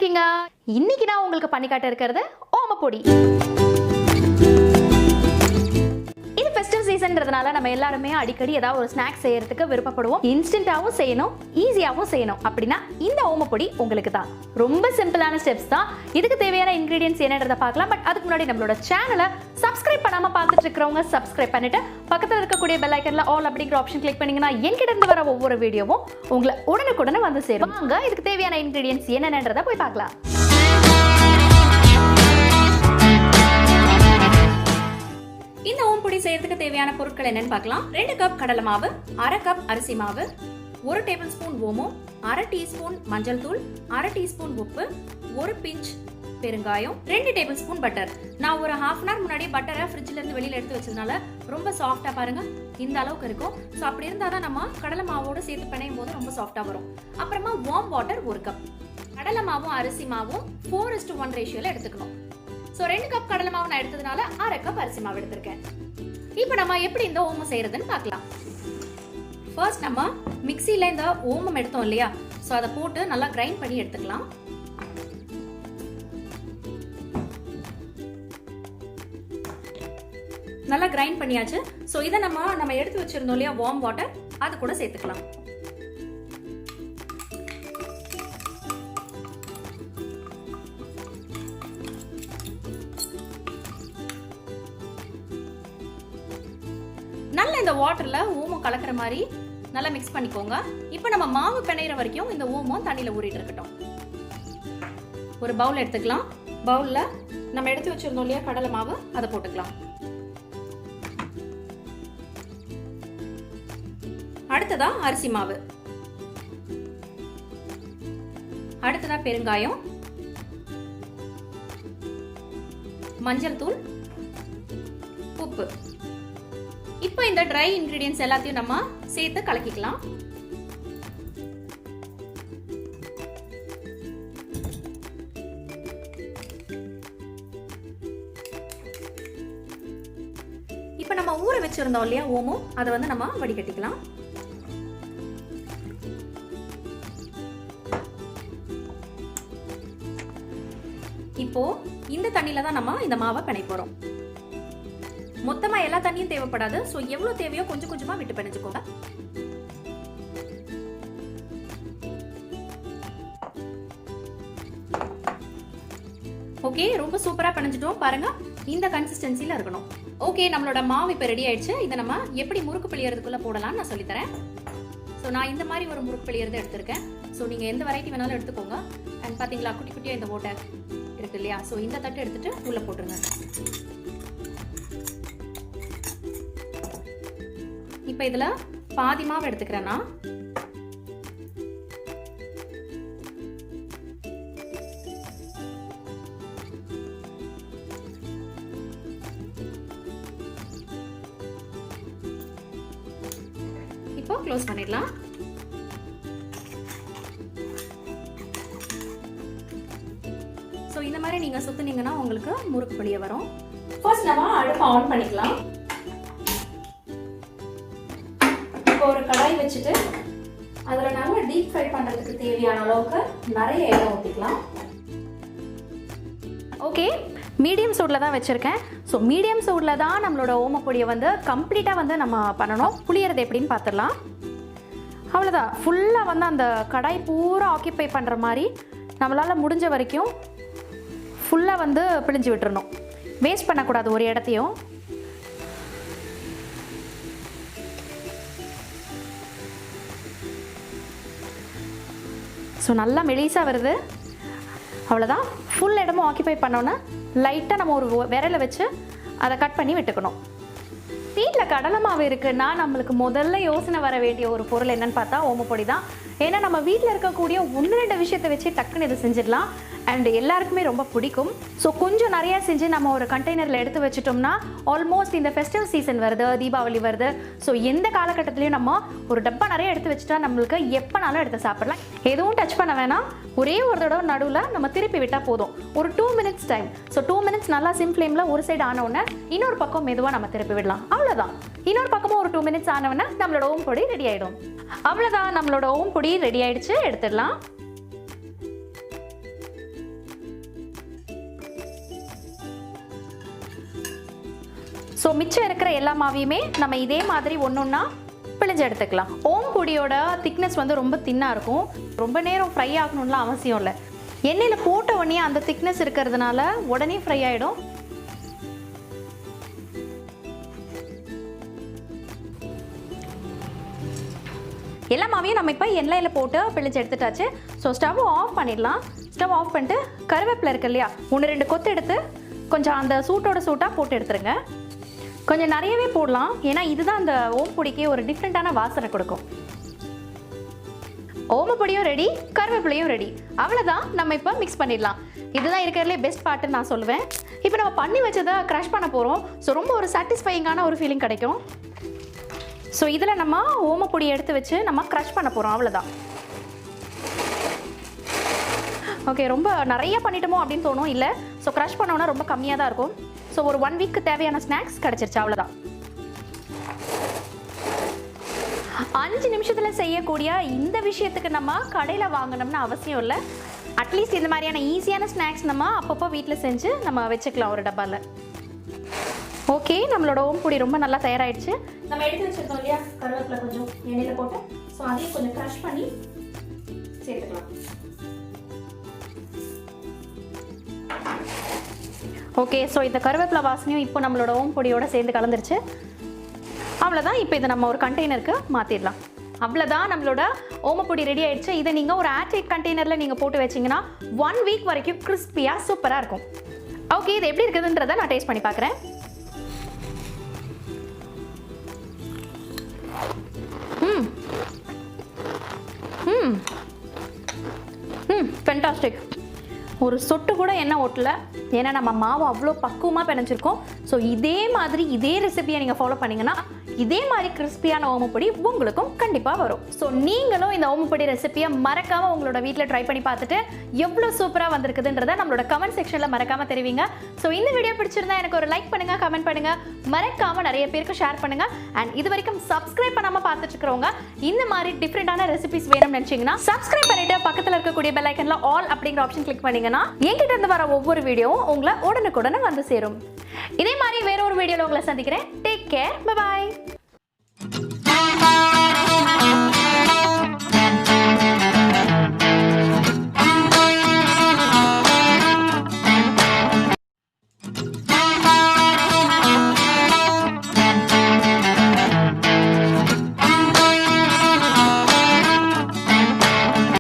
இருக்கீங்க? இன்னைக்கு நான் உங்களுக்கு பண்ணி காட்ட இருக்கிறது ஓம பொடி. இது ஃபெஸ்டிவ் சீசன்றதுனால நம்ம எல்லாருமே அடிக்கடி ஏதாவது ஒரு ஸ்நாக்ஸ் செய்யறதுக்கு விருப்பப்படுவோம். இன்ஸ்டன்ட்டாவும் செய்யணும், ஈஸியாகவும் செய்யணும். அப்படின்னா இந்த ஓம பொடி உங்களுக்கு தான். ரொம்ப சிம்பிளான ஸ்டெப்ஸ் தான். இதுக்கு தேவையான இன்கிரீடியன்ஸ் என்னன்றதை பார்க்கலாம். பட் அதுக்கு முன்னாடி நம்மளோட சேனலை சப்ஸ்கிரைப் பண்ணாம பார்த்துட்டு இருக்கிறவங்க சப்ஸ்கிரைப் பண்ணிட்டு பக்கத்தில் இருக்கக்கூடிய பெல் ஐக்கன்ல ஆல் அப்படிங்கிற ஆப்ஷன் கிளிக் பண்ணீங்கன்னா என்கிட்ட இருந்து வர ஒவ்வொரு வீடியோவும் உங்களை உடனுக்குடனே வந்து சேரும். வாங்க இதுக்கு தேவையான இன்கிரீடியன்ஸ் என்னென்னன்றதை போய் பார்க்கலாம். இந்த ஓம பொடி செய்யறதுக்கு தேவையான பொருட்கள் என்னன்னு பார்க்கலாம். 2 கப் கடலை மாவு, 1/2 கப் அரிசி மாவு, 1 டேபிள் ஸ்பூன் ஓமம், 1/2 டீஸ்பூன் மஞ்சள் தூள், 1/2 டீஸ்பூன் உப்பு, 1 பிஞ்ச் பெருங்காயம், 2 டேபிள் ஸ்பூன் பட்டர். நான் ஒரு ½ அன் ஹவர் முன்னாடி பட்டரை ஃப்ரிட்ஜ்ல இருந்து வெளியில எடுத்து வச்சதுனால ரொம்ப சாஃப்டா பாருங்க இந்த அளவுக்கு இருக்கும். ஸோ அப்படி இருந்தாதான் நம்ம கடலை மாவோட சேர்த்து பிணையும் போது ரொம்ப சாஃப்டா வரும். அப்புறமா வார்ம் வாட்டர் 1 கப். கடலை மாவும் அரிசி மாவும் 4:1 ரேஷியோல எடுத்துக்கணும். ஸோ 2 கப் கடலை மாவு நான் எடுத்ததுனால 1/2 கப் அரிசி மாவு எடுத்திருக்கேன். இப்போ நம்ம எப்படி இந்த ஓமம் செய்யறதுன்னு பார்க்கலாம். ஃபர்ஸ்ட் நம்ம மிக்சியில் இந்த ஓமம் எடுத்தோம் இல்லையா, ஸோ அதை போட்டு நல்லா கிரைண்ட் பண்ணி எடுத்துக்கலாம். நல்லா கிரைண்ட் பண்ணியாச்சு. ஸோ இதை நம்ம எடுத்து வச்சிருந்தோம் இல்லையா வார்ம் வாட்டர், அது கூட சேர்த்துக்கலாம். நல்லா இந்த வாட்டர்ல ஓமம் கலக்கிற மாதிரி நல்லா மிக்ஸ் பண்ணிக்கோங்க. இப்போ நம்ம மாவு பிணையிற வரைக்கும் இந்த ஓமம் தண்ணியில ஊறிட்டு இருக்கட்டும். ஒரு பவுல் எடுத்துக்கலாம். பவுல்ல நம்ம எடுத்து வச்சிருந்தோம் இல்லையா கடலை மாவு, அதை போட்டுக்கலாம். அடுத்ததா அரிசி மாவு, அடுத்ததா பெருங்காயம், மஞ்சள் தூள், உப்பு. இப்போ இந்த ட்ரை இன்கிரீடியன்ஸ் எல்லாத்தையும் நம்ம சேர்த்து கலக்கிக்கலாம். இப்போ நம்ம ஊற வச்சிருந்தோம் இல்லையா ஓமம், அதை வந்து நம்ம வடிகட்டிக்கலாம். இப்போ இந்த தண்ணியில தான் நம்ம இந்த மாவை பிணைய போறோம். மொத்தமா எல்லா தண்ணியும் தேவைப்படாது. சோ எவ்வளவு தேவையோ கொஞ்சம் கொஞ்சமா விட்டு பிணைச்சுக்கோங்க. ஓகே, ரொம்ப சூப்பரா பிணைஞ்சிட்டோம் பாருங்க. இந்த கன்சிஸ்டன்சில இருக்கணும். ஓகே, நம்மளோட மாவு இப்ப ரெடி ஆயிடுச்சு. இதை நம்ம எப்படி முறுக்கு பிழியறதுக்குள்ள போடலாம்னு நான் சொல்லி தரேன். ஸோ நான் இந்த மாதிரி ஒரு முறுக்கு பிழியறது எடுத்திருக்கேன். ஸோ நீங்க எந்த வெரைட்டி வேணாலும் எடுத்துக்கோங்க. அண்ட் பாத்தீங்களா குட்டி குட்டியா இந்த ஓட்டை இருக்கு இல்லையா, ஸோ இந்த தட்டு எடுத்துட்டு உள்ள போட்டுருங்க. இப்போ இதுல பாதி மாவு எடுத்துக்கிறேன்னா, இப்போ க்ளோஸ் பண்ணிடலாம். ஸோ இந்த மாதிரி நீங்க சுத்துனீங்கன்னா உங்களுக்கு முறுக்கு வெளியே வரும். ஃபர்ஸ்ட் நம்ம அடுப்பை ஆன் பண்ணிக்கலாம். ஒரு கடாய் வச்சுட்டு அதுல நம்ம டீப் ஃப்ரை பண்றதுக்கு தேவையான அளவுக்கு நிறைய எண்ணெய் ஊற்றிக்கலாம். ஓகே, மீடியம் சூடில் தான் வச்சுருக்கேன். ஸோ மீடியம் சூடில் தான் நம்மளோட ஓம பொடியை வந்து கம்ப்ளீட்டாக வந்து நம்ம பண்ணணும். புளியறது எப்படின்னு பார்த்துடலாம். அவ்வளோதான், ஃபுல்லாக வந்து அந்த கடாய் பூரா ஆக்கியபை பண்ணுற மாதிரி நம்மளால் முடிஞ்ச வரைக்கும் ஃபுல்லாக வந்து பிழிஞ்சு விட்டுறணும். வேஸ்ட் பண்ணக்கூடாது ஒரு இடத்தையும். ஸோ நல்லா மெலிசாக வருது. அவ்வளோதான், ஃபுல் இடமும் ஆக்கியபை பண்ணோன்னா லைட்டாக நம்ம ஒரு விரலை வச்சு அதை கட் பண்ணி விட்டுக்கணும். வீட்டில் கடலை மாவு இருக்குன்னா நம்மளுக்கு முதல்ல யோசனை வர வேண்டிய ஒரு பொருள் என்னன்னு பார்த்தா ஓம பொடி தான். ஏன்னா நம்ம வீட்டில் இருக்கக்கூடிய 1-2 விஷயத்தை வச்சு டக்குன்னு இதை செஞ்சிடலாம். அண்ட் எல்லாருக்குமே ரொம்ப பிடிக்கும். ஸோ கொஞ்சம் நிறையா செஞ்சு நம்ம ஒரு கண்டெய்னரில் எடுத்து வச்சுட்டோம்னா ஆல்மோஸ்ட் இந்த ஃபெஸ்டிவ் சீசன் வருது, தீபாவளி வருது. ஸோ எந்த காலகட்டத்திலையும் நம்ம ஒரு டப்பா நிறைய எடுத்து வச்சுட்டா நம்மளுக்கு எப்போனாலும் எடுத்து சாப்பிடலாம். எதுவும் டச் பண்ண வேணாம். ஒரே ஒரு தடவை நடுவில் நம்ம திருப்பி விட்டால் போதும். ஒரு 2 மினிட்ஸ் டைம். ஸோ 2 மினிட்ஸ் நல்லா சிம் ஃப்ளேமில் ஒரு சைடு ஆனவுடனே இன்னொரு பக்கம் மெதுவாக நம்ம திருப்பி விடலாம். அவ்வளோதான். இன்னொரு பக்கமும் ஒரு 2 மினிட்ஸ் ஆனவுடனே நம்மளோட ஓம் பொடி ரெடி ஆகிடும். அவ்வளோதான், நம்மளோட ஓம் பொடி ரெடி ஆயிடுச்சு. எடுத்துடலாம். ஸோ மிச்சம் இருக்கிற எல்லா மாவையுமே நம்ம இதே மாதிரி ஒன்றா பிழிஞ்சு எடுத்துக்கலாம். ஓம் பொடியோட திக்னஸ் வந்து ரொம்ப தின்னாக இருக்கும். ரொம்ப நேரம் ஃப்ரை ஆகணும்லாம் அவசியம் இல்லை. எண்ணெயில் போட்ட உடனே அந்த திக்னஸ் இருக்கிறதுனால உடனே ஃப்ரை ஆகிடும். எல்லா மாவையும் நம்ம இப்போ எண்ணெயில் போட்டு பிழிஞ்சு எடுத்துட்டாச்சு. ஸோ ஸ்டவ் ஆஃப் பண்ணிடலாம். ஸ்டவ் ஆஃப் பண்ணிட்டு கருவேப்பிலை இருக்கு இல்லையா, 1-2 கொத்து எடுத்து கொஞ்சம் அந்த சூட்டாக போட்டு எடுத்துருங்க. கொஞ்சம் நிறையவே போடலாம், ஏன்னா இதுதான் அந்த ஓம் பொடிக்கு ஒரு டிஃப்ரெண்ட்டான வாசனை கொடுக்கும். ஓம பொடியும் ரெடி, கருவேப்பிலையும் ரெடி. அவ்வளோதான், நம்ம இப்போ மிக்ஸ் பண்ணிடலாம். இதுதான் இருக்கிறதுலே பெஸ்ட் பார்ட்டுன்னு நான் சொல்லுவேன். இப்போ நம்ம பண்ணி வச்சதை க்ரஷ் பண்ண போகிறோம். ஸோ ரொம்ப ஒரு சாட்டிஸ்ஃபையிங்கான ஒரு ஃபீலிங் கிடைக்கும். ஸோ இதில் நம்ம ஓம பொடி எடுத்து வச்சு நம்ம க்ரஷ் பண்ண போகிறோம். அவ்வளோதான். ஓகே, ரொம்ப நிறைய பண்ணிட்டோமோ அப்படின்னு தோணும். இல்லை, ஸோ க்ரஷ் பண்ணோன்னா ரொம்ப கம்மியாக தான் இருக்கும். ஸோ ஒரு 1 வீக்கு தேவையான ஸ்நாக்ஸ் கிடச்சிருச்சு. அவ்வளோதான். 5 நிமிஷத்தில் செய்யக்கூடிய இந்த விஷயத்துக்கு நம்ம கடையில் வாங்கணும்னு அவசியம் இல்லை. அட்லீஸ்ட் இந்த மாதிரியான ஈஸியான ஸ்நாக்ஸ் நம்ம அப்பப்போ வீட்டில் செஞ்சு நம்ம வச்சுக்கலாம் ஒரு டப்பாவில். ஓகே, நம்மளோட ஓம் பொடி ரொம்ப நல்லா தயாராகிடுச்சு. நம்ம எடுத்து வச்சுருக்கோம் இல்லையா கருவேப்பிலை, கொஞ்சம் எண்ணெயில் போட்டு, ஸோ அதையும் கொஞ்சம் க்ரஷ் பண்ணி சேர்த்துக்கலாம். ஓகே, ஸோ இந்த கருவேப்பிலை வாசனையும் இப்போ நம்மளோட ஓம் பொடியோட சேர்ந்து கலந்துருச்சு. அவ்வளோதான். இப்போ இதை நம்ம ஒரு கண்டெய்னருக்கு மாற்றிடலாம். அவ்வளோதான், நம்மளோட ஓமப்பொடி ரெடி ஆகிடுச்சு. இதை நீங்கள் ஒரு ஏர்டைட் கண்டெய்னரில் நீங்கள் போட்டு வச்சிங்கன்னா 1 வீக் வரைக்கும் கிறிஸ்பியாக சூப்பராக இருக்கும். ஓகே, இது எப்படி இருக்குதுன்றதை நான் டேஸ்ட் பண்ணி பார்க்குறேன். ஃபென்டாஸ்டிக். ஒரு சொட்டு கூட எண்ணெய் ஓட்டல, ஏன்னா நம்ம மாவு அவ்வளோ பக்குவமாக பிணைஞ்சிருக்கோம். ஸோ இதே மாதிரி இதே ரெசிபியை நீங்கள் ஃபாலோ பண்ணிங்கன்னா இதே மாதிரி கிறிஸ்பியான ஓமப்பொடி உங்களுக்கும் கண்டிப்பாக வரும். ஸோ நீங்களும் இந்த ஓமப்பொடி ரெசிபியை மறக்காமல் உங்களோட வீட்டில் ட்ரை பண்ணி பார்த்துட்டு எவ்வளோ சூப்பராக வந்திருக்குதுன்றதை நம்மளோட கமெண்ட் செக்ஷனில் மறக்காமல் தெரிவிங்க. ஸோ இந்த வீடியோ பிடிச்சிருந்தா எனக்கு ஒரு லைக் பண்ணுங்கள், கமெண்ட் பண்ணுங்கள், மறக்காமல் நிறைய பேருக்கு ஷேர் பண்ணுங்கள். அண்ட் இது வரைக்கும் சப்ஸ்கிரைப் பண்ணாமல் பார்த்துட்டு இருக்கிறவங்க இந்த மாதிரி டிஃப்ரெண்டான ரெசிபிஸ் வேணும்னு நினச்சிங்கன்னா சப்ஸ்கிரைப் பண்ணிட்டு பக்கத்தில் இருக்கக்கூடிய பெல் ஐக்கனில் ஆல் அப்படிங்கிற ஆப்ஷன் கிளிக் பண்ணிங்கன்னா என்கிட்ட இருந்து வர ஒவ்வொரு வீடியோவும் உங்களை உடனுக்குடனே வந்து சேரும். இதே மாதிரி வேற ஒரு வீடியோவில் உங்களை சந்திக்கிறேன். Take care, bye bye.